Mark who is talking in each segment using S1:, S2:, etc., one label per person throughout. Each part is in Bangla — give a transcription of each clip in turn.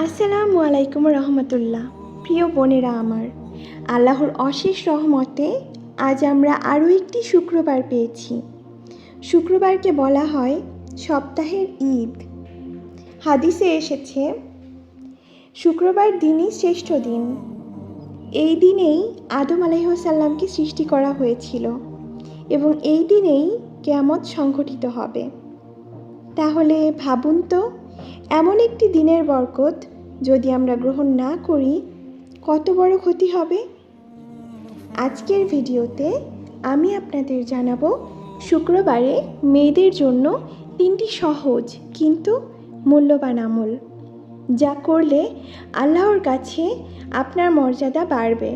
S1: আসসালামু আলাইকুম রহমতুল্লাহ। প্রিয় বোনেরা আমার, আল্লাহর অশেষ রহমতে আজ আমরা আরও একটি শুক্রবার পেয়েছি। শুক্রবারকে বলা হয় সপ্তাহের ঈদ। হাদিসে এসেছে শুক্রবার দিনই শ্রেষ্ঠ দিন। এই দিনেই আদম আলাইহিসসালামকে সৃষ্টি করা হয়েছিল এবং এই দিনেই কিয়ামত সংঘটিত হবে। তাহলে ভাবুন তো, এমন একটি দিনের বরকত যদি আমরা গ্রহণ না করি কত বড় ক্ষতি হবে। আজকের ভিডিওতে আমি আপনাদের জানাবো শুক্রবারে মেয়েদের জন্য 3টি সহজ কিন্তু মূল্যবান আমল, যা করলে আল্লাহর কাছে আপনার মর্যাদা বাড়বে,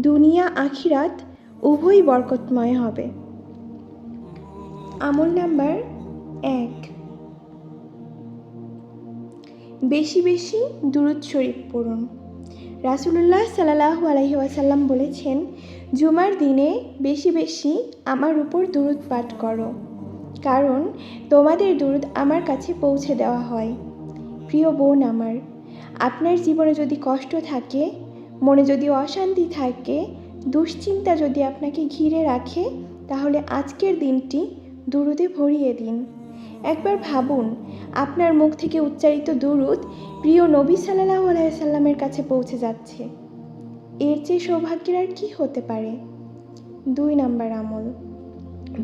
S1: দুনিয়া আখিরাত উভয়ই বরকতময় হবে। আমল নাম্বার 1, বেশি বেশি দুরূদ শরীফ পড়ুন। রাসূলুল্লাহ সাল্লাল্লাহু আলাইহি ওয়াসাল্লাম বলেছেন, জুমার দিনে বেশি বেশি আমার উপর দুরূদ পাঠ করো, কারণ তোমাদের দুরূদ আমার কাছে পৌঁছে দেওয়া হয়। প্রিয় বোন আমার, আপনার জীবনে যদি কষ্ট থাকে, মনে যদি অশান্তি থাকে, দুশ্চিন্তা যদি আপনাকে ঘিরে রাখে, তাহলে আজকের দিনটি দুরূদে ভরিয়ে দিন। একবার ভাবুন, আপনার মুখ থেকে উচ্চারিত দুরূদ প্রিয় নবী সাল্লাল্লাহু আলাইহি ওয়াসাল্লামের কাছে পৌঁছে যাচ্ছে। এর চেয়ে সৌভাগ্যের আর কী হতে পারে। 2 নাম্বার আমল,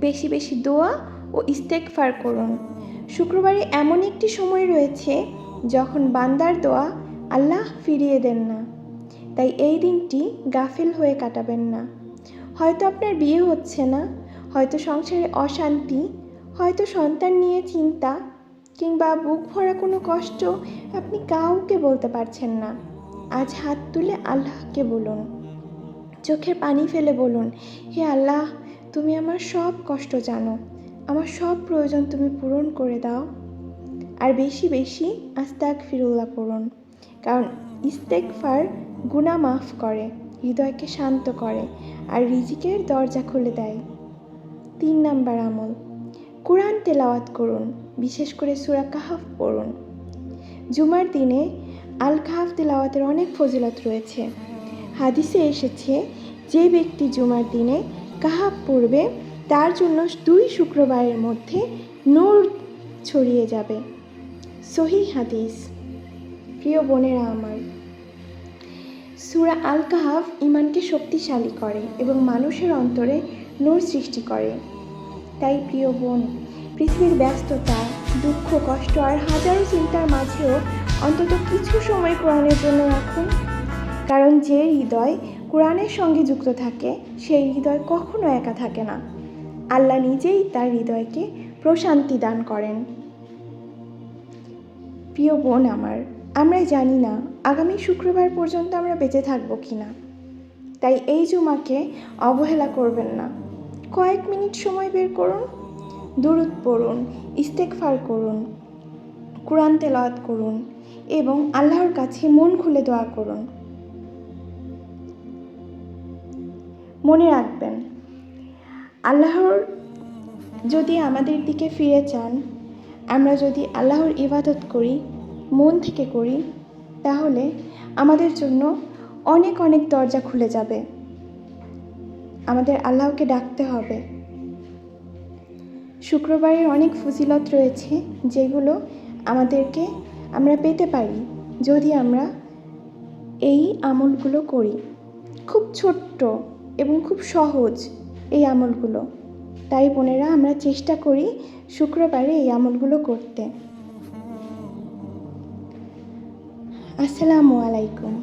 S1: বেশি বেশি দোয়া ও ইস্তেগফার করুন। শুক্রবারে এমন একটি সময় রয়েছে যখন বান্দার দোয়া আল্লাহ ফিরিয়ে দেন না, তাই এই দিনটি গাফিল হয়ে কাটাবেন না। হয়তো আপনার বিয়ে হচ্ছে না, হয়তো সংসারে অশান্তি, হয়তো সন্তান নিয়ে চিন্তা, কিংবা বুক ভরা কোনো কষ্ট আপনি কাউকে বলতে পারছেন না। আজ হাত তুলে আল্লাহকে বলুন, চোখের পানি ফেলে বলুন, হে আল্লাহ, তুমি আমার সব কষ্ট জানো, আমার সব প্রয়োজন তুমি পূরণ করে দাও। আর বেশি বেশি আস্তাগফিরুল্লাহ পড়ুন, কারণ ইস্তেগফার গুনাহ মাফ করে, হৃদয়কে শান্ত করে আর রিজিকের দরজা খুলে দেয়। 3 নাম্বার আমল, কোরআন তেলাওয়াত করুন, বিশেষ করে সূরা কাহফ পড়ুন। জুমার দিনে আল কাহফ তেলাওয়াতের অনেক ফজিলত রয়েছে। হাদিসে এসেছে, যে ব্যক্তি জুমার দিনে কাহফ পড়বে তার জন্য 2 শুক্রবারের মধ্যে নূর ছড়িয়ে যাবে। সহিহ হাদিস। প্রিয় বোনেরা আমার, সূরা আল কাহফ ঈমানকে শক্তিশালী করে এবং মানুষের অন্তরে নূর সৃষ্টি করে। তাই প্রিয় বোন, পৃথিবীর ব্যস্ততা, দুঃখ, কষ্ট আর হাজারো চিন্তার মাঝেও অন্তত কিছু সময় কোরআনের জন্য রাখুন, কারণ যে হৃদয় কোরআনের সঙ্গে যুক্ত থাকে সেই হৃদয় কখনো একা থাকে না। আল্লাহ নিজেই তার হৃদয়কে প্রশান্তি দান করেন। প্রিয় বোন আমার, আমরা জানি না আগামী শুক্রবার পর্যন্ত আমরা বেঁচে থাকবো কিনা, তাই এই জুমাকে অবহেলা করবেন না। কয়েক মিনিট সময় বের করুন, দুরূদ পড়ুন, ইস্তেগফার করুন, কোরআন তেলাওয়াত করুন এবং আল্লাহর কাছে মন খুলে দোয়া করুন। মনে রাখবেন, আল্লাহর যদি আমাদের দিকে ফিরে চান, আমরা যদি আল্লাহর ইবাদত করি, মন থেকে করি, তাহলে আমাদের জন্য অনেক অনেক দরজা খুলে যাবে। আমাদের আল্লাহকে ডাকতে হবে। শুক্রবারের অনেক ফজিলত রয়েছে যেগুলো আমরা পেতে পারি যদি আমরা এই আমলগুলো করি। খুব ছোট্ট এবং খুব সহজ এই আমলগুলো, তাই বোনেরা আমরা চেষ্টা করি শুক্রবারে এই আমলগুলো করতে। আসসালামু আলাইকুম।